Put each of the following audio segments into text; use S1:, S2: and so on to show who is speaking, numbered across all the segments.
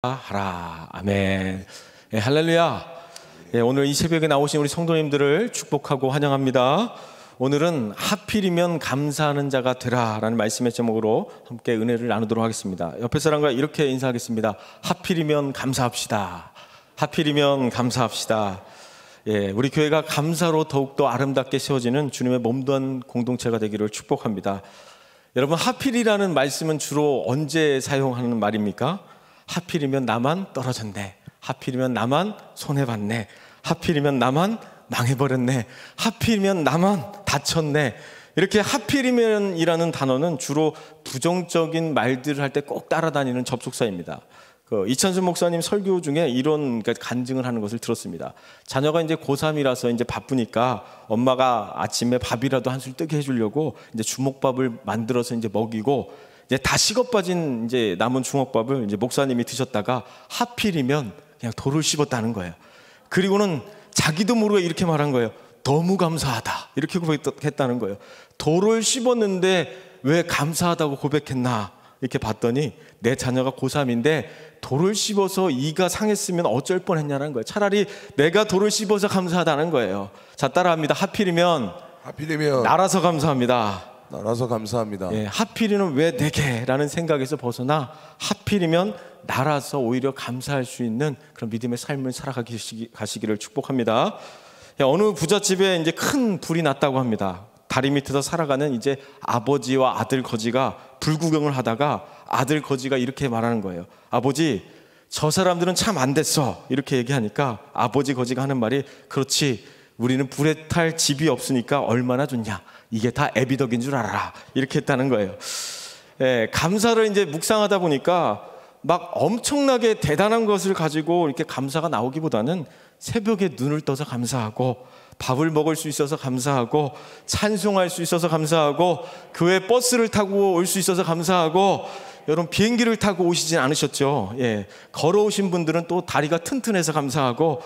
S1: 하라. 아멘. 예, 할렐루야. 예, 오늘 이 새벽에 나오신 우리 성도님들을 축복하고 환영합니다. 오늘은 하필이면 감사하는 자가 되라라는 말씀의 제목으로 함께 은혜를 나누도록 하겠습니다. 옆에 사람과 이렇게 인사하겠습니다. 하필이면 감사합시다. 하필이면 감사합시다. 예, 우리 교회가 감사로 더욱더 아름답게 세워지는 주님의 몸된 공동체가 되기를 축복합니다. 여러분, 하필이라는 말씀은 주로 언제 사용하는 말입니까? 하필이면 나만 떨어졌네. 하필이면 나만 손해봤네. 하필이면 나만 망해버렸네. 하필이면 나만 다쳤네. 이렇게 하필이면이라는 단어는 주로 부정적인 말들을 할 때 꼭 따라다니는 접속사입니다. 이찬수 목사님 설교 중에 이런 간증을 하는 것을 들었습니다. 자녀가 이제 고3이라서 이제 바쁘니까 엄마가 아침에 밥이라도 한술 뜨게 해주려고 이제 주먹밥을 만들어서 이제 먹이고, 이제 다 식어 빠진 이제 남은 주먹밥을 이제 목사님이 드셨다가 하필이면 그냥 돌을 씹었다는 거예요. 그리고는 자기도 모르게 이렇게 말한 거예요. 너무 감사하다. 이렇게 고백했다는 거예요. 돌을 씹었는데 왜 감사하다고 고백했나? 이렇게 봤더니 내 자녀가 고3인데 돌을 씹어서 이가 상했으면 어쩔 뻔했냐는 거예요. 차라리 내가 돌을 씹어서 감사하다는 거예요. 자, 따라합니다. 하필이면 날아서 감사합니다.
S2: 날아서 감사합니다.
S1: 예, 하필이면 왜 내게라는 생각에서 벗어나 하필이면 날아서 오히려 감사할 수 있는 그런 믿음의 삶을 살아가시기를 축복합니다. 예, 어느 부잣집에 이제 큰 불이 났다고 합니다. 다리 밑에서 살아가는 이제 아버지와 아들 거지가 불구경을 하다가 아들 거지가 이렇게 말하는 거예요. 아버지, 저 사람들은 참 안 됐어. 이렇게 얘기하니까 아버지 거지가 하는 말이, 그렇지, 우리는 불에 탈 집이 없으니까 얼마나 좋냐. 이게 다 애비덕인 줄 알아라. 이렇게 했다는 거예요. 예, 감사를 이제 묵상하다 보니까 막 엄청나게 대단한 것을 가지고 이렇게 감사가 나오기보다는 새벽에 눈을 떠서 감사하고, 밥을 먹을 수 있어서 감사하고, 찬송할 수 있어서 감사하고, 교회 버스를 타고 올 수 있어서 감사하고, 여러분 비행기를 타고 오시진 않으셨죠? 예, 걸어오신 분들은 또 다리가 튼튼해서 감사하고,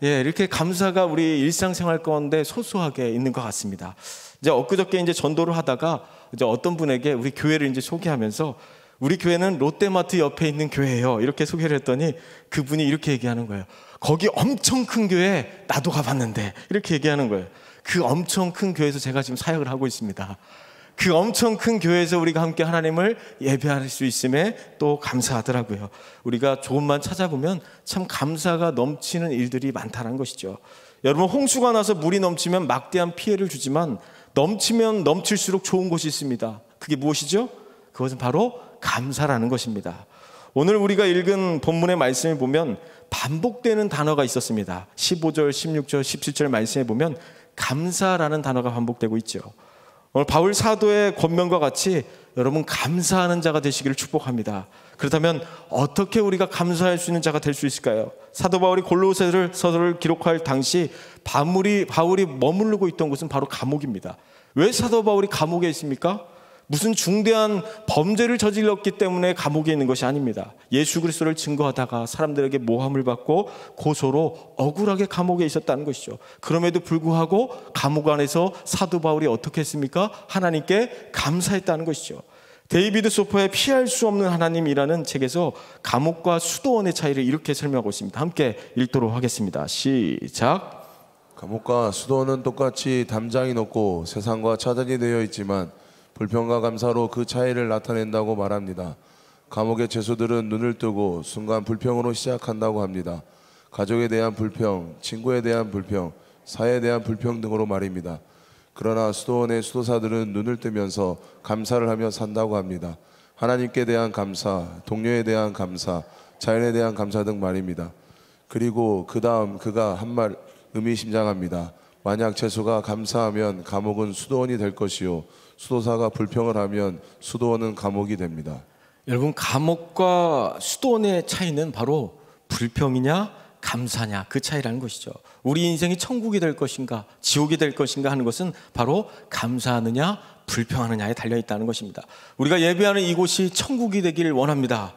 S1: 예, 이렇게 감사가 우리 일상생활 가운데 소소하게 있는 것 같습니다. 이제 엊그저께 이제 전도를 하다가 이제 어떤 분에게 우리 교회를 이제 소개하면서, 우리 교회는 롯데마트 옆에 있는 교회예요. 이렇게 소개를 했더니 그분이 이렇게 얘기하는 거예요. 거기 엄청 큰 교회 나도 가봤는데. 이렇게 얘기하는 거예요. 그 엄청 큰 교회에서 제가 지금 사역을 하고 있습니다. 그 엄청 큰 교회에서 우리가 함께 하나님을 예배할 수 있음에 또 감사하더라고요. 우리가 조금만 찾아보면 참 감사가 넘치는 일들이 많다는 것이죠. 여러분, 홍수가 나서 물이 넘치면 막대한 피해를 주지만 넘치면 넘칠수록 좋은 것이 있습니다. 그게 무엇이죠? 그것은 바로 감사라는 것입니다. 오늘 우리가 읽은 본문의 말씀을 보면 반복되는 단어가 있었습니다. 15절, 16절, 17절 말씀에 보면 감사라는 단어가 반복되고 있죠. 오늘 바울 사도의 권면과 같이 여러분 감사하는 자가 되시기를 축복합니다. 그렇다면 어떻게 우리가 감사할 수 있는 자가 될 수 있을까요? 사도 바울이 골로새서를 기록할 당시 바울이 머무르고 있던 곳은 바로 감옥입니다. 왜 사도 바울이 감옥에 있습니까? 무슨 중대한 범죄를 저질렀기 때문에 감옥에 있는 것이 아닙니다. 예수 그리스도를 증거하다가 사람들에게 모함을 받고 고소로 억울하게 감옥에 있었다는 것이죠. 그럼에도 불구하고 감옥 안에서 사도 바울이 어떻게 했습니까? 하나님께 감사했다는 것이죠. 데이비드 소퍼의 피할 수 없는 하나님이라는 책에서 감옥과 수도원의 차이를 이렇게 설명하고 있습니다. 함께 읽도록 하겠습니다. 시작.
S2: 감옥과 수도원은 똑같이 담장이 높고 세상과 차단이 되어 있지만 불평과 감사로 그 차이를 나타낸다고 말합니다. 감옥의 죄수들은 눈을 뜨고 순간 불평으로 시작한다고 합니다. 가족에 대한 불평, 친구에 대한 불평, 사회에 대한 불평 등으로 말입니다. 그러나 수도원의 수도사들은 눈을 뜨면서 감사를 하며 산다고 합니다. 하나님께 대한 감사, 동료에 대한 감사, 자연에 대한 감사 등 말입니다. 그리고 그 다음 그가 한 말 의미심장합니다. 만약 죄수가 감사하면 감옥은 수도원이 될 것이요, 수도사가 불평을 하면 수도원은 감옥이 됩니다.
S1: 여러분, 감옥과 수도원의 차이는 바로 불평이냐 감사냐, 그 차이라는 것이죠. 우리 인생이 천국이 될 것인가 지옥이 될 것인가 하는 것은 바로 감사하느냐 불평하느냐에 달려있다는 것입니다. 우리가 예배하는 이곳이 천국이 되길 원합니다.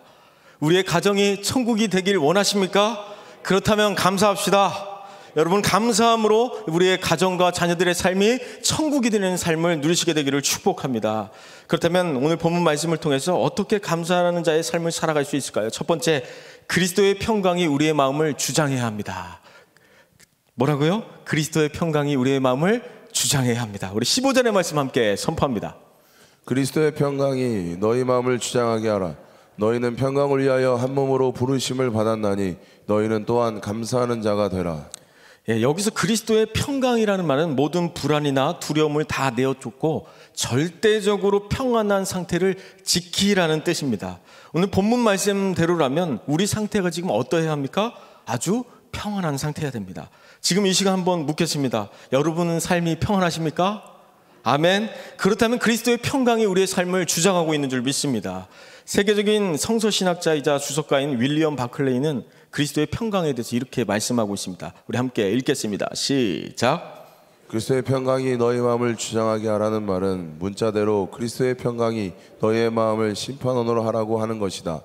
S1: 우리의 가정이 천국이 되길 원하십니까? 그렇다면 감사합시다. 여러분, 감사함으로 우리의 가정과 자녀들의 삶이 천국이 되는 삶을 누리시게 되기를 축복합니다. 그렇다면 오늘 본문 말씀을 통해서 어떻게 감사하는 자의 삶을 살아갈 수 있을까요? 첫 번째, 그리스도의 평강이 우리의 마음을 주장해야 합니다. 뭐라고요? 그리스도의 평강이 우리의 마음을 주장해야 합니다. 우리 15절의 말씀 함께 선포합니다.
S2: 그리스도의 평강이 너희 마음을 주장하게 하라. 너희는 평강을 위하여 한 몸으로 부르심을 받았나니 너희는 또한 감사하는 자가 되라.
S1: 예, 여기서 그리스도의 평강이라는 말은 모든 불안이나 두려움을 다 내어쫓고 절대적으로 평안한 상태를 지키라는 뜻입니다. 오늘 본문 말씀대로라면 우리 상태가 지금 어떠해야 합니까? 아주 평안한 상태여야 됩니다. 지금 이 시간 한번 묻겠습니다. 여러분은 삶이 평안하십니까? 아멘. 그렇다면 그리스도의 평강이 우리의 삶을 주장하고 있는 줄 믿습니다. 세계적인 성서신학자이자 주석가인 윌리엄 바클레이는 그리스도의 평강에 대해서 이렇게 말씀하고 있습니다. 우리 함께 읽겠습니다. 시작.
S2: 그리스도의 평강이 너희 마음을 주장하게 하라는 말은 문자대로 그리스도의 평강이 너희의 마음을 심판원으로 하라고 하는 것이다.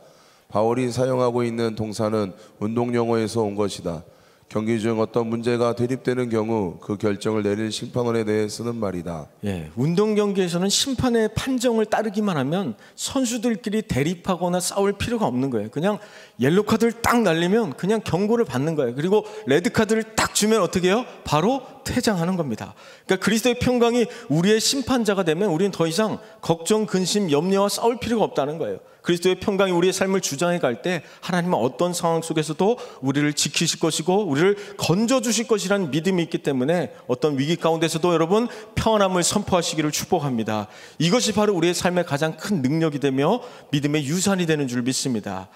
S2: 바울이 사용하고 있는 동사는 운동용어에서 온 것이다. 경기 중 어떤 문제가 대립되는 경우 그 결정을 내릴 심판원에 대해 쓰는 말이다.
S1: 예, 운동 경기에서는 심판의 판정을 따르기만 하면 선수들끼리 대립하거나 싸울 필요가 없는 거예요. 그냥 옐로 카드를 딱 날리면 그냥 경고를 받는 거예요. 그리고 레드 카드를 딱 주면 어떻게 해요? 바로 퇴장하는 겁니다. 그러니까 그리스도의 평강이 우리의 심판자가 되면 우리는 더 이상 걱정, 근심, 염려와 싸울 필요가 없다는 거예요. 그리스도의 평강이 우리의 삶을 주장해 갈 때 하나님은 어떤 상황 속에서도 우리를 지키실 것이고 우리를 건져주실 것이라는 믿음이 있기 때문에 어떤 위기 가운데서도 여러분 평안함을 선포하시기를 축복합니다. 이것이 바로 우리의 삶의 가장 큰 능력이 되며 믿음의 유산이 되는 줄 믿습니다.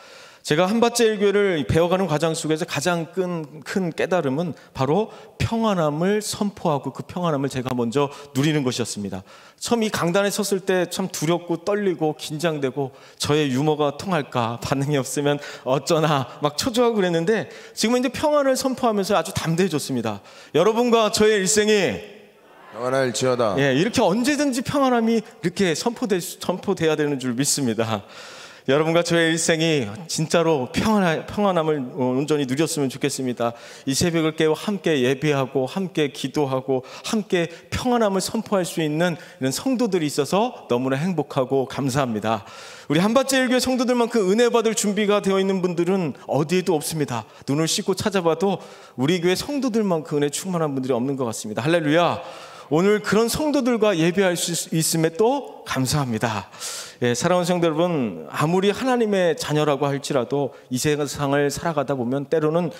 S1: 제가 한밭제일교회를 배워가는 과정 속에서 가장 큰 깨달음은 바로 평안함을 선포하고 그 평안함을 제가 먼저 누리는 것이었습니다. 처음 이 강단에 섰을 때 참 두렵고 떨리고 긴장되고 저의 유머가 통할까, 반응이 없으면 어쩌나 막 초조하고 그랬는데 지금은 이제 평안을 선포하면서 아주 담대해졌습니다. 여러분과 저의 일생이
S2: 평안할지어다.
S1: 예, 이렇게 언제든지 평안함이 이렇게 선포돼야 되는 줄 믿습니다. 여러분과 저의 일생이 진짜로 평안함을 온전히 누렸으면 좋겠습니다. 이 새벽을 깨워 함께 예배하고 함께 기도하고 함께 평안함을 선포할 수 있는 이런 성도들이 있어서 너무나 행복하고 감사합니다. 우리 한밭제일교회 성도들만큼 은혜 받을 준비가 되어 있는 분들은 어디에도 없습니다. 눈을 씻고 찾아봐도 우리 교회 성도들만큼 은혜 충만한 분들이 없는 것 같습니다. 할렐루야. 오늘 그런 성도들과 예배할 수 있음에 또 감사합니다. 예, 사랑하는 성도 여러분, 아무리 하나님의 자녀라고 할지라도 이 세상을 살아가다 보면 때로는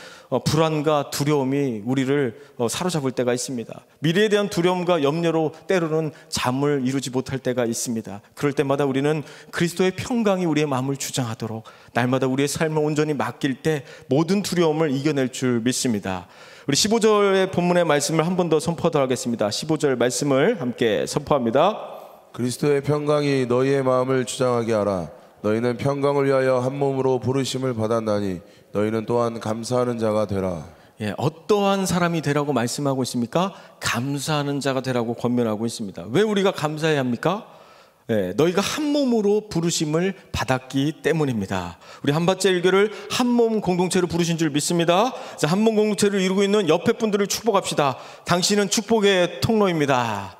S1: 불안과 두려움이 우리를 사로잡을 때가 있습니다. 미래에 대한 두려움과 염려로 때로는 잠을 이루지 못할 때가 있습니다. 그럴 때마다 우리는 그리스도의 평강이 우리의 마음을 주장하도록 날마다 우리의 삶을 온전히 맡길 때 모든 두려움을 이겨낼 줄 믿습니다. 우리 15절의 본문의 말씀을 한 번 더 선포하도록 하겠습니다. 15절 말씀을 함께 선포합니다.
S2: 그리스도의 평강이 너희의 마음을 주장하게 하라. 너희는 평강을 위하여 한 몸으로 부르심을 받았나니 너희는 또한 감사하는 자가 되라.
S1: 예, 어떠한 사람이 되라고 말씀하고 있습니까? 감사하는 자가 되라고 권면하고 있습니다. 왜 우리가 감사해야 합니까? 예, 너희가 한 몸으로 부르심을 받았기 때문입니다. 우리 한밭제일교를 한 몸 공동체로 부르신 줄 믿습니다. 자, 한 몸 공동체를 이루고 있는 옆에 분들을 축복합시다. 당신은 축복의 통로입니다.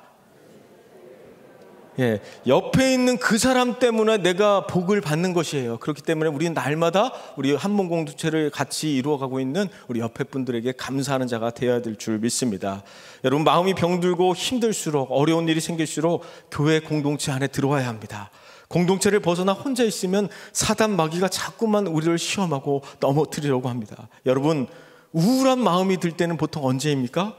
S1: 예, 옆에 있는 그 사람 때문에 내가 복을 받는 것이에요. 그렇기 때문에 우리는 날마다 우리 한 몸 공동체를 같이 이루어가고 있는 우리 옆에 분들에게 감사하는 자가 되어야 될 줄 믿습니다. 여러분, 마음이 병들고 힘들수록 어려운 일이 생길수록 교회 공동체 안에 들어와야 합니다. 공동체를 벗어나 혼자 있으면 사단 마귀가 자꾸만 우리를 시험하고 넘어뜨리려고 합니다. 여러분, 우울한 마음이 들 때는 보통 언제입니까?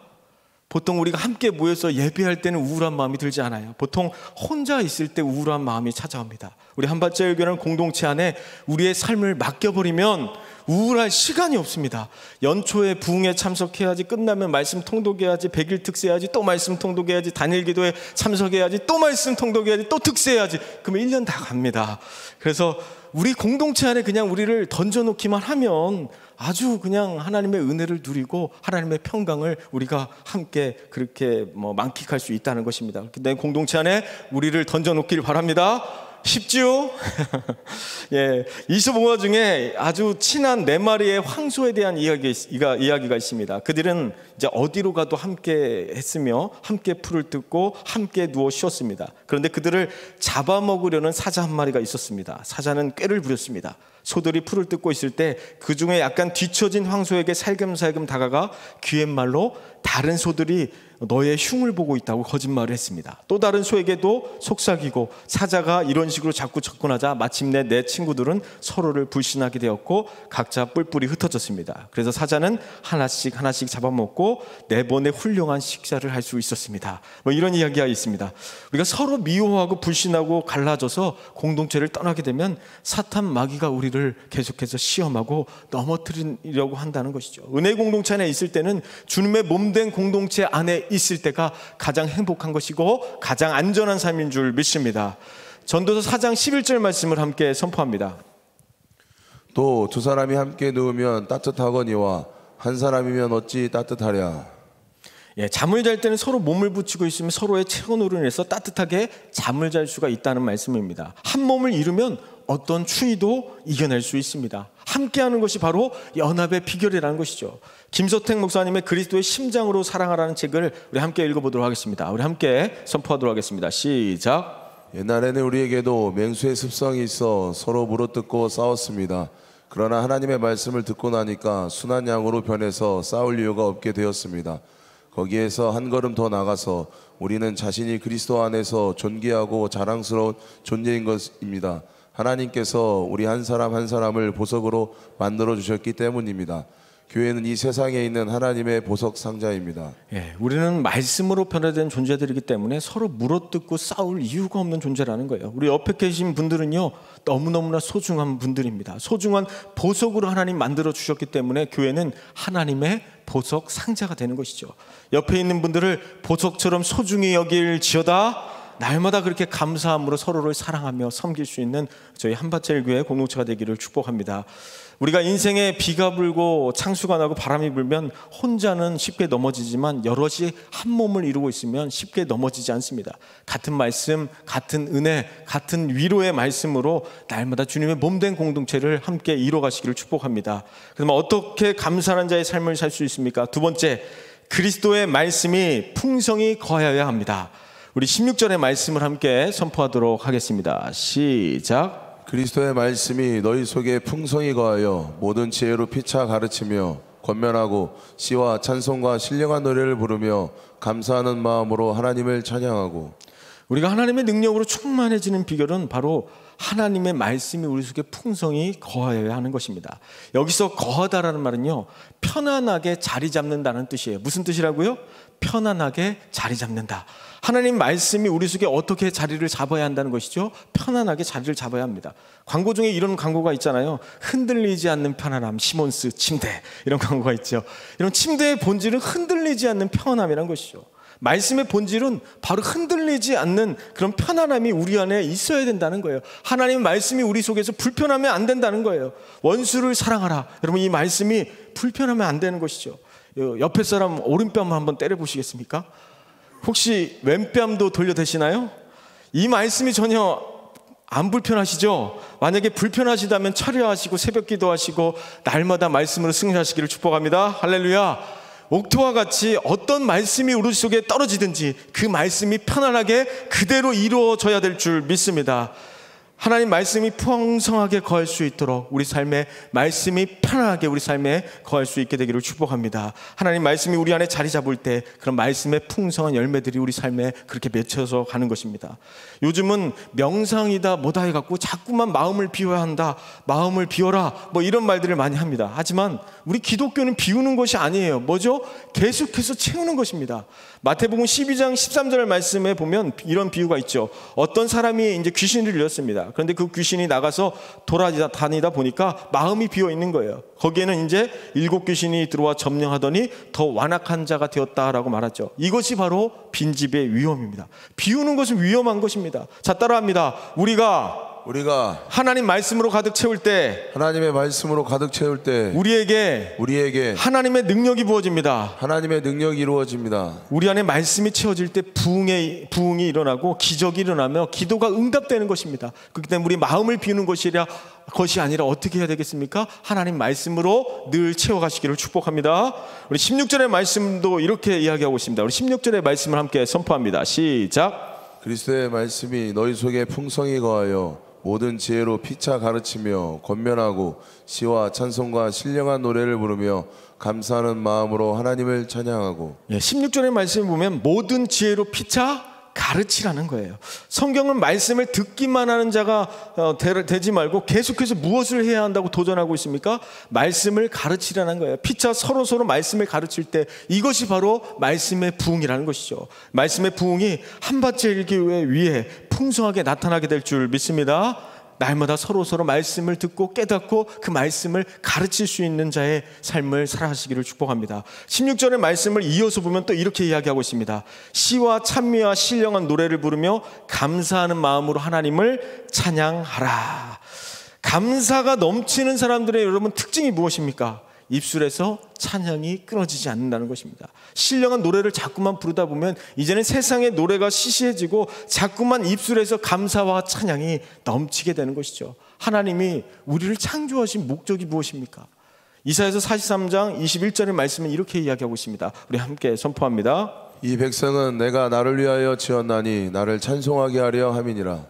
S1: 보통 우리가 함께 모여서 예배할 때는 우울한 마음이 들지 않아요. 보통 혼자 있을 때 우울한 마음이 찾아옵니다. 우리 한밭제일교회는 공동체 안에 우리의 삶을 맡겨버리면 우울할 시간이 없습니다. 연초에 부흥에 참석해야지, 끝나면 말씀 통독해야지, 100일 특세해야지, 또 말씀 통독해야지, 단일 기도에 참석해야지, 또 말씀 통독해야지, 또 특세해야지. 그러면 1년 다 갑니다. 그래서 우리 공동체 안에 그냥 우리를 던져놓기만 하면 아주 그냥 하나님의 은혜를 누리고 하나님의 평강을 우리가 함께 그렇게 만끽할 수 있다는 것입니다. 내 공동체 안에 우리를 던져놓길 바랍니다. 쉽지요? 예, 25화 중에 아주 친한 4마리의 황소에 대한 이야기가 있습니다. 그들은 이제 어디로 가도 함께 했으며 함께 풀을 뜯고 함께 누워 쉬었습니다. 그런데 그들을 잡아먹으려는 사자 한 마리가 있었습니다. 사자는 꾀를 부렸습니다. 소들이 풀을 뜯고 있을 때 그 중에 약간 뒤처진 황소에게 살금살금 다가가 귀옛말로 다른 소들이 너의 흉을 보고 있다고 거짓말을 했습니다. 또 다른 소에게도 속삭이고 사자가 이런 식으로 자꾸 접근하자 마침내 내 친구들은 서로를 불신하게 되었고 각자 뿔뿔이 흩어졌습니다. 그래서 사자는 하나씩 잡아먹고 4번의 훌륭한 식사를 할 수 있었습니다. 뭐 이런 이야기가 있습니다. 우리가 서로 미워하고 불신하고 갈라져서 공동체를 떠나게 되면 사탄 마귀가 우리를 계속해서 시험하고 넘어뜨리려고 한다는 것이죠. 은혜 공동체 안에 있을 때는 주님의 몸된 공동체 안에 있을 때가 가장 행복한 것이고 가장 안전한 삶인 줄 믿습니다. 전도서 4장 11절 말씀을 함께 선포합니다.
S2: 또 두 사람이 함께 누우면 따뜻하거니와 한 사람이면 어찌 따뜻하랴.
S1: 잠을 잘 때는 서로 몸을 붙이고 있으면 서로의 체온으로 인해서 따뜻하게 잠을 잘 수가 있다는 말씀입니다. 한 몸을 이루면 어떤 추위도 이겨낼 수 있습니다. 함께하는 것이 바로 연합의 비결이라는 것이죠. 김서택 목사님의 그리스도의 심장으로 사랑하라는 책을 우리 함께 읽어보도록 하겠습니다. 우리 함께 선포하도록 하겠습니다. 시작.
S2: 옛날에는 우리에게도 맹수의 습성이 있어 서로 물어뜯고 싸웠습니다. 그러나 하나님의 말씀을 듣고 나니까 순한 양으로 변해서 싸울 이유가 없게 되었습니다. 거기에서 한 걸음 더 나가서 우리는 자신이 그리스도 안에서 존귀하고 자랑스러운 존재인 것입니다. 하나님께서 우리 한 사람 한 사람을 보석으로 만들어 주셨기 때문입니다. 교회는 이 세상에 있는 하나님의 보석 상자입니다.
S1: 우리는 말씀으로 변화된 존재들이기 때문에 서로 물어뜯고 싸울 이유가 없는 존재라는 거예요. 우리 옆에 계신 분들은요, 너무너무나 소중한 분들입니다. 소중한 보석으로 하나님 만들어 주셨기 때문에 교회는 하나님의 보석 상자가 되는 것이죠. 옆에 있는 분들을 보석처럼 소중히 여길지어다. 날마다 그렇게 감사함으로 서로를 사랑하며 섬길 수 있는 저희 한밭제일교회 공동체가 되기를 축복합니다. 우리가 인생에 비가 불고 창수가 나고 바람이 불면 혼자는 쉽게 넘어지지만 여럿이 한 몸을 이루고 있으면 쉽게 넘어지지 않습니다. 같은 말씀, 같은 은혜, 같은 위로의 말씀으로 날마다 주님의 몸된 공동체를 함께 이뤄가시기를 축복합니다. 그러면 어떻게 감사한 자의 삶을 살 수 있습니까? 두 번째, 그리스도의 말씀이 풍성히 거하여야 합니다. 우리 16절의 말씀을 함께 선포하도록 하겠습니다. 시작.
S2: 그리스도의 말씀이 너희 속에 풍성히 거하여 모든 지혜로 피차 가르치며 권면하고 시와 찬송과 신령한 노래를 부르며 감사하는 마음으로 하나님을 찬양하고.
S1: 우리가 하나님의 능력으로 충만해지는 비결은 바로 하나님의 말씀이 우리 속에 풍성히 거하여야 하는 것입니다. 여기서 거하다라는 말은요, 편안하게 자리 잡는다는 뜻이에요. 무슨 뜻이라고요? 편안하게 자리 잡는다. 하나님 말씀이 우리 속에 어떻게 자리를 잡아야 한다는 것이죠? 편안하게 자리를 잡아야 합니다. 광고 중에 이런 광고가 있잖아요. 흔들리지 않는 편안함, 시몬스 침대, 이런 광고가 있죠. 이런 침대의 본질은 흔들리지 않는 편안함이라는 것이죠. 말씀의 본질은 바로 흔들리지 않는 그런 편안함이 우리 안에 있어야 된다는 거예요. 하나님의 말씀이 우리 속에서 불편하면 안 된다는 거예요. 원수를 사랑하라. 여러분, 이 말씀이 불편하면 안 되는 것이죠. 옆에 사람 오른뺨 한번 때려보시겠습니까? 혹시 왼뺨도 돌려대시나요? 이 말씀이 전혀 안 불편하시죠? 만약에 불편하시다면 철야하시고 새벽 기도하시고 날마다 말씀으로 승리하시기를 축복합니다. 할렐루야. 옥토와 같이 어떤 말씀이 우리 속에 떨어지든지 그 말씀이 편안하게 그대로 이루어져야 될 줄 믿습니다. 하나님 말씀이 풍성하게 거할 수 있도록 우리 삶에 말씀이 편안하게 우리 삶에 거할 수 있게 되기를 축복합니다. 하나님 말씀이 우리 안에 자리 잡을 때 그런 말씀의 풍성한 열매들이 우리 삶에 그렇게 맺혀서 가는 것입니다. 요즘은 명상이다 뭐다 해갖고 자꾸만 마음을 비워야 한다, 마음을 비워라, 뭐 이런 말들을 많이 합니다. 하지만 우리 기독교는 비우는 것이 아니에요. 뭐죠? 계속해서 채우는 것입니다. 마태복음 12장 13절 말씀에 보면 이런 비유가 있죠. 어떤 사람이 이제 귀신을 들렸습니다. 그런데 그 귀신이 나가서 돌아다니다 보니까 마음이 비어 있는 거예요. 거기에는 이제 7 귀신이 들어와 점령하더니 더 완악한 자가 되었다라고 말하죠. 이것이 바로 빈집의 위험입니다. 비우는 것은 위험한 것입니다. 자, 따라합니다. 우리가 하나님 말씀으로 가득 채울 때,
S2: 하나님의 말씀으로 가득 채울 때
S1: 우리에게 하나님의 능력이 부어집니다.
S2: 하나님의 능력이 이루어집니다.
S1: 우리 안에 말씀이 채워질 때 부흥이 일어나고 기적이 일어나며 기도가 응답되는 것입니다. 그렇기 때문에 우리 마음을 비우는 것이 아니라 어떻게 해야 되겠습니까? 하나님 말씀으로 늘 채워가시기를 축복합니다. 우리 16절의 말씀도 이렇게 이야기하고 있습니다. 우리 16절의 말씀을 함께 선포합니다. 시작.
S2: 그리스도의 말씀이 너희 속에 풍성히 거하여 모든 지혜로 피차 가르치며 권면하고 시와 찬송과 신령한 노래를 부르며 감사하는 마음으로 하나님을 찬양하고.
S1: 16절의 말씀을 보면 모든 지혜로 피차 가르치라는 거예요. 성경은 말씀을 듣기만 하는 자가 되지 말고 계속해서 무엇을 해야 한다고 도전하고 있습니까? 말씀을 가르치라는 거예요. 피차 서로 말씀을 가르칠 때 이것이 바로 말씀의 부흥이라는 것이죠. 말씀의 부흥이 한밭제일교회 위에 풍성하게 나타나게 될 줄 믿습니다. 날마다 서로 말씀을 듣고 깨닫고 그 말씀을 가르칠 수 있는 자의 삶을 살아가시기를 축복합니다. 16절의 말씀을 이어서 보면 또 이렇게 이야기하고 있습니다. 시와 찬미와 신령한 노래를 부르며 감사하는 마음으로 하나님을 찬양하라. 감사가 넘치는 사람들의 여러분 특징이 무엇입니까? 입술에서 찬양이 끊어지지 않는다는 것입니다. 신령한 노래를 자꾸만 부르다 보면 이제는 세상의 노래가 시시해지고 자꾸만 입술에서 감사와 찬양이 넘치게 되는 것이죠. 하나님이 우리를 창조하신 목적이 무엇입니까? 이사야서 43장 21절의 말씀은 이렇게 이야기하고 있습니다. 우리 함께 선포합니다.
S2: 이 백성은 내가 나를 위하여 지었나니 나를 찬송하게 하려 함이니라.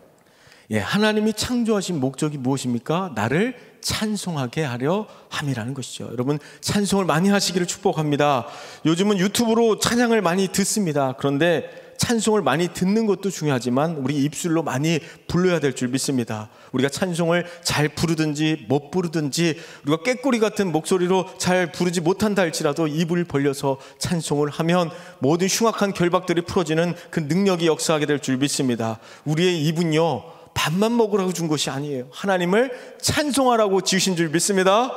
S1: 하나님이 창조하신 목적이 무엇입니까? 나를 찬송하게 하려 함이라는 것이죠. 여러분 찬송을 많이 하시기를 축복합니다. 요즘은 유튜브로 찬양을 많이 듣습니다. 그런데 찬송을 많이 듣는 것도 중요하지만 우리 입술로 많이 불러야 될 줄 믿습니다. 우리가 찬송을 잘 부르든지 못 부르든지 우리가 꾀꼬리 같은 목소리로 잘 부르지 못한다 할지라도 입을 벌려서 찬송을 하면 모든 흉악한 결박들이 풀어지는 그 능력이 역사하게 될 줄 믿습니다. 우리의 입은요 밥만 먹으라고 준 것이 아니에요. 하나님을 찬송하라고 지으신 줄 믿습니다.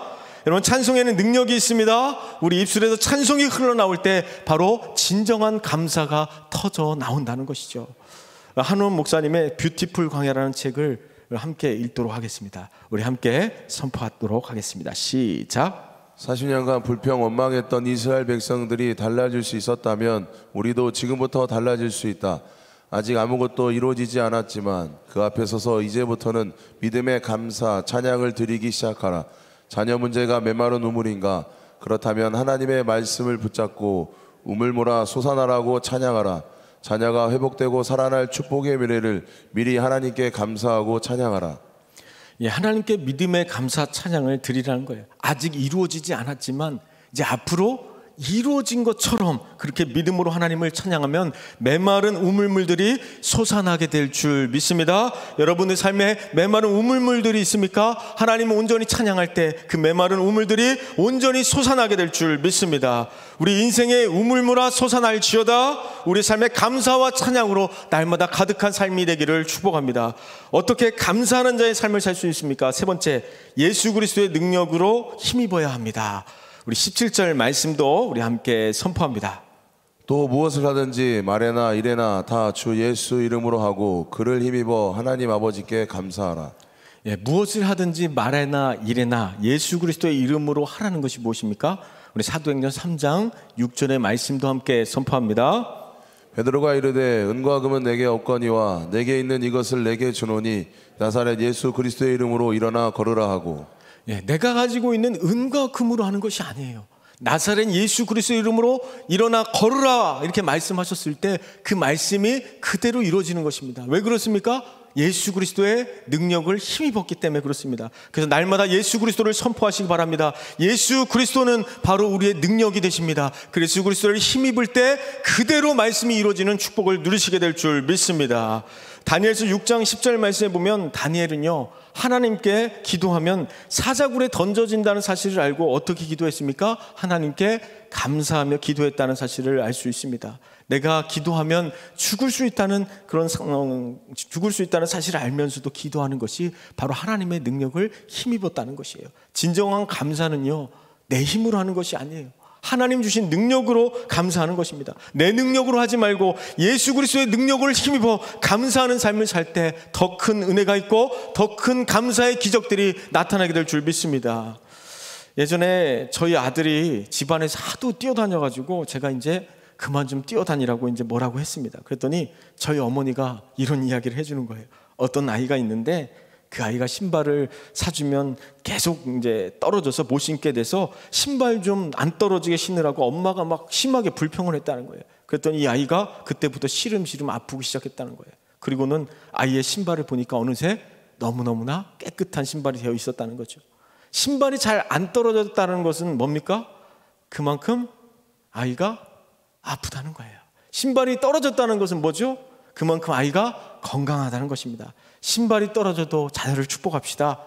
S1: 여러분 찬송에는 능력이 있습니다. 우리 입술에서 찬송이 흘러나올 때 바로 진정한 감사가 터져 나온다는 것이죠. 한원 목사님의 뷰티풀 광야라는 책을 함께 읽도록 하겠습니다. 우리 함께 선포하도록 하겠습니다. 시작.
S2: 40년간 불평 원망했던 이스라엘 백성들이 달라질 수 있었다면 우리도 지금부터 달라질 수 있다. 아직 아무것도 이루어지지 않았지만 그 앞에 서서 이제부터는 믿음의 감사, 찬양을 드리기 시작하라. 자녀 문제가 메마른 우물인가? 그렇다면 하나님의 말씀을 붙잡고 우물물아 솟아나라고 찬양하라. 자녀가 회복되고 살아날 축복의 미래를 미리 하나님께 감사하고 찬양하라.
S1: 하나님께 믿음의 감사 찬양을 드리라는 거예요. 아직 이루어지지 않았지만 이제 앞으로 이루어진 것처럼 그렇게 믿음으로 하나님을 찬양하면 메마른 우물물들이 솟아나게 될 줄 믿습니다. 여러분의 삶에 메마른 우물물들이 있습니까? 하나님을 온전히 찬양할 때 그 메마른 우물들이 온전히 솟아나게 될 줄 믿습니다. 우리 인생의 우물물아 솟아날지어다. 우리 삶의 감사와 찬양으로 날마다 가득한 삶이 되기를 축복합니다. 어떻게 감사하는 자의 삶을 살 수 있습니까? 세 번째, 예수 그리스도의 능력으로 힘입어야 합니다. 우리 17절 말씀도 우리 함께 선포합니다.
S2: 또 무엇을 하든지 말에나 일에나 다 주 예수 이름으로 하고 그를 힘입어 하나님 아버지께 감사하라.
S1: 무엇을 하든지 말에나 일에나 예수 그리스도의 이름으로 하라는 것이 무엇입니까? 우리 사도행전 3장 6절의 말씀도 함께 선포합니다.
S2: 베드로가 이르되 은과 금은 내게 없거니와 내게 있는 이것을 내게 주노니 나사렛 예수 그리스도의 이름으로 일어나 걸으라 하고.
S1: 내가 가지고 있는 은과 금으로 하는 것이 아니에요. 나사렛 예수 그리스도의 이름으로 일어나 걸으라 이렇게 말씀하셨을 때 그 말씀이 그대로 이루어지는 것입니다. 왜 그렇습니까? 예수 그리스도의 능력을 힘입었기 때문에 그렇습니다. 그래서 날마다 예수 그리스도를 선포하시기 바랍니다. 예수 그리스도는 바로 우리의 능력이 되십니다. 그래서 예수 그리스도를 힘입을 때 그대로 말씀이 이루어지는 축복을 누리시게 될 줄 믿습니다. 다니엘서 6장 10절 말씀에 보면 다니엘은요 하나님께 기도하면 사자굴에 던져진다는 사실을 알고 어떻게 기도했습니까? 하나님께 감사하며 기도했다는 사실을 알 수 있습니다. 내가 기도하면 죽을 수 있다는 사실을 알면서도 기도하는 것이 바로 하나님의 능력을 힘입었다는 것이에요. 진정한 감사는요 내 힘으로 하는 것이 아니에요. 하나님 주신 능력으로 감사하는 것입니다. 내 능력으로 하지 말고 예수 그리스도의 능력을 힘입어 감사하는 삶을 살 때 더 큰 은혜가 있고 더 큰 감사의 기적들이 나타나게 될 줄 믿습니다. 예전에 저희 아들이 집안에서 하도 뛰어다녀가지고 제가 이제 그만 좀 뛰어다니라고 이제 뭐라고 했습니다. 그랬더니 저희 어머니가 이런 이야기를 해주는 거예요. 어떤 아이가 있는데 그 아이가 신발을 사주면 계속 이제 떨어져서 못 신게 돼서 신발 좀 안 떨어지게 신으라고 엄마가 막 심하게 불평을 했다는 거예요. 그랬더니 이 아이가 그때부터 시름시름 아프기 시작했다는 거예요. 그리고는 아이의 신발을 보니까 어느새 너무너무나 깨끗한 신발이 되어 있었다는 거죠. 신발이 잘 안 떨어졌다는 것은 뭡니까? 그만큼 아이가 아프다는 거예요. 신발이 떨어졌다는 것은 뭐죠? 그만큼 아이가 건강하다는 것입니다. 신발이 떨어져도 자녀를 축복합시다.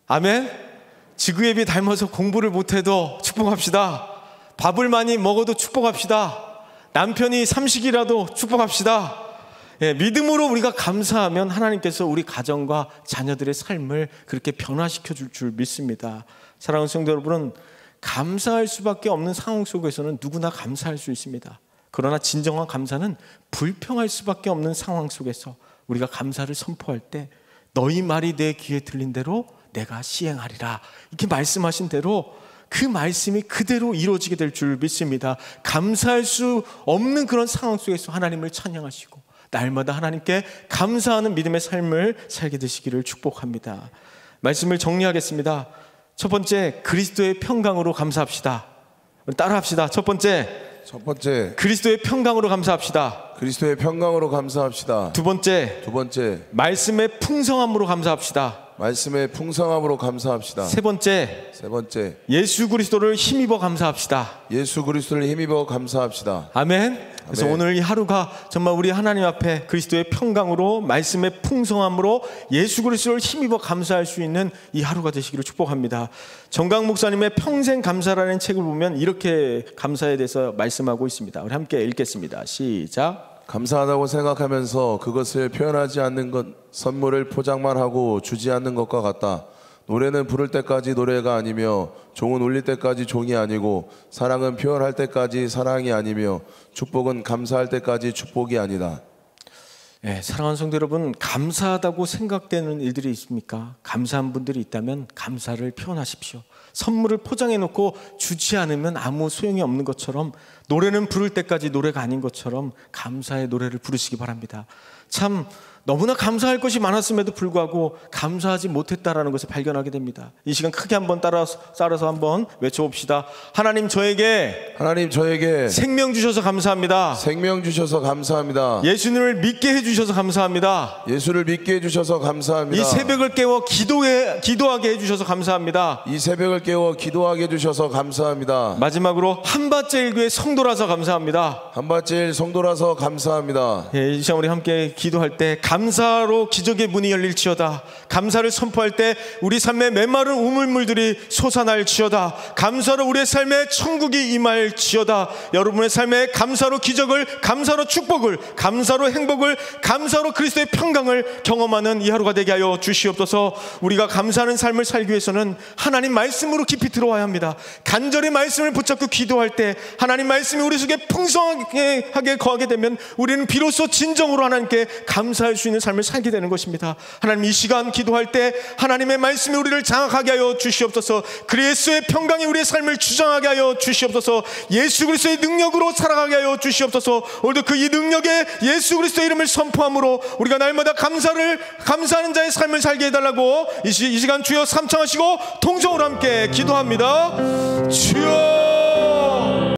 S1: 아멘. 지구예비 닮아서 공부를 못해도 축복합시다. 밥을 많이 먹어도 축복합시다. 남편이 삼식이라도 축복합시다. 예, 믿음으로 우리가 감사하면 하나님께서 우리 가정과 자녀들의 삶을 그렇게 변화시켜 줄 줄 믿습니다. 사랑하는 성도 여러분은 감사할 수밖에 없는 상황 속에서는 누구나 감사할 수 있습니다. 그러나 진정한 감사는 불평할 수밖에 없는 상황 속에서 우리가 감사를 선포할 때 너희 말이 내 귀에 들린 대로 내가 시행하리라, 이렇게 말씀하신 대로 그 말씀이 그대로 이루어지게 될 줄 믿습니다. 감사할 수 없는 그런 상황 속에서 하나님을 찬양하시고 날마다 하나님께 감사하는 믿음의 삶을 살게 되시기를 축복합니다. 말씀을 정리하겠습니다. 첫 번째, 그리스도의 평강으로 감사합시다. 따라합시다. 첫 번째, 그리스도의 평강으로 감사합시다.
S2: 그리스도의 평강으로 감사합시다.
S1: 두 번째, 말씀의 풍성함으로 감사합시다.
S2: 말씀의 풍성함으로 감사합시다.
S1: 세 번째, 예수 그리스도를 힘입어 감사합시다.
S2: 예수 그리스도를 힘입어 감사합시다.
S1: 아멘. 그래서 오늘 이 하루가 정말 우리 하나님 앞에 그리스도의 평강으로, 말씀의 풍성함으로 예수 그리스도를 힘입어 감사할 수 있는 이 하루가 되시기를 축복합니다. 정강 목사님의 평생 감사라는 책을 보면 이렇게 감사에 대해서 말씀하고 있습니다. 우리 함께 읽겠습니다. 시작.
S2: 감사하다고 생각하면서 그것을 표현하지 않는 것, 선물을 포장만 하고 주지 않는 것과 같다. 노래는 부를 때까지 노래가 아니며 종은 울릴 때까지 종이 아니고 사랑은 표현할 때까지 사랑이 아니며 축복은 감사할 때까지 축복이 아니다.
S1: 네, 사랑하는 성도 여러분, 감사하다고 생각되는 일들이 있습니까? 감사한 분들이 있다면 감사를 표현하십시오. 선물을 포장해 놓고 주지 않으면 아무 소용이 없는 것처럼, 노래는 부를 때까지 노래가 아닌 것처럼 감사의 노래를 부르시기 바랍니다. 참 너무나 감사할 것이 많았음에도 불구하고 감사하지 못했다라는 것을 발견하게 됩니다. 이 시간 크게 한번 따라서 한번 외쳐봅시다. 하나님 저에게 생명 주셔서 감사합니다.
S2: 생명 주셔서 감사합니다.
S1: 예수님을 믿게 해주셔서 감사합니다.
S2: 예수를 믿게 해주셔서 감사합니다.
S1: 이 새벽을 깨워 기도하게 해주셔서 감사합니다.
S2: 이 새벽을 깨워 기도하게 해주셔서 감사합니다.
S1: 마지막으로 한밭제일 교회 성도라서 감사합니다.
S2: 한밭제일 성도라서 감사합니다.
S1: 예, 이 시간 우리 함께 기도할 때 감사로 기적의 문이 열릴지어다. 감사를 선포할 때 우리 삶에 메마른 우물물들이 솟아날지어다. 감사로 우리의 삶에 천국이 임할지어다. 여러분의 삶에 감사로 기적을, 감사로 축복을, 감사로 행복을, 감사로 그리스도의 평강을 경험하는 이 하루가 되게 하여 주시옵소서. 우리가 감사하는 삶을 살기 위해서는 하나님 말씀으로 깊이 들어와야 합니다. 간절히 말씀을 붙잡고 기도할 때 하나님 말씀이 우리 속에 풍성하게 거하게 되면 우리는 비로소 진정으로 하나님께 감사할 수 있는 삶을 살게 되는 것입니다. 하나님, 이 시간 기도할 때 하나님의 말씀이 우리를 장악하게 하여 주시옵소서. 그리스도의 평강이 우리의 삶을 주장하게 하여 주시옵소서. 예수 그리스도의 능력으로 살아가게 하여 주시옵소서. 오늘도 그 이 능력의 예수 그리스도의 이름을 선포함으로 우리가 날마다 감사하는 자의 삶을 살게 해달라고 이 시간 주여 삼창하시고 통성으로 함께 기도합니다. 주여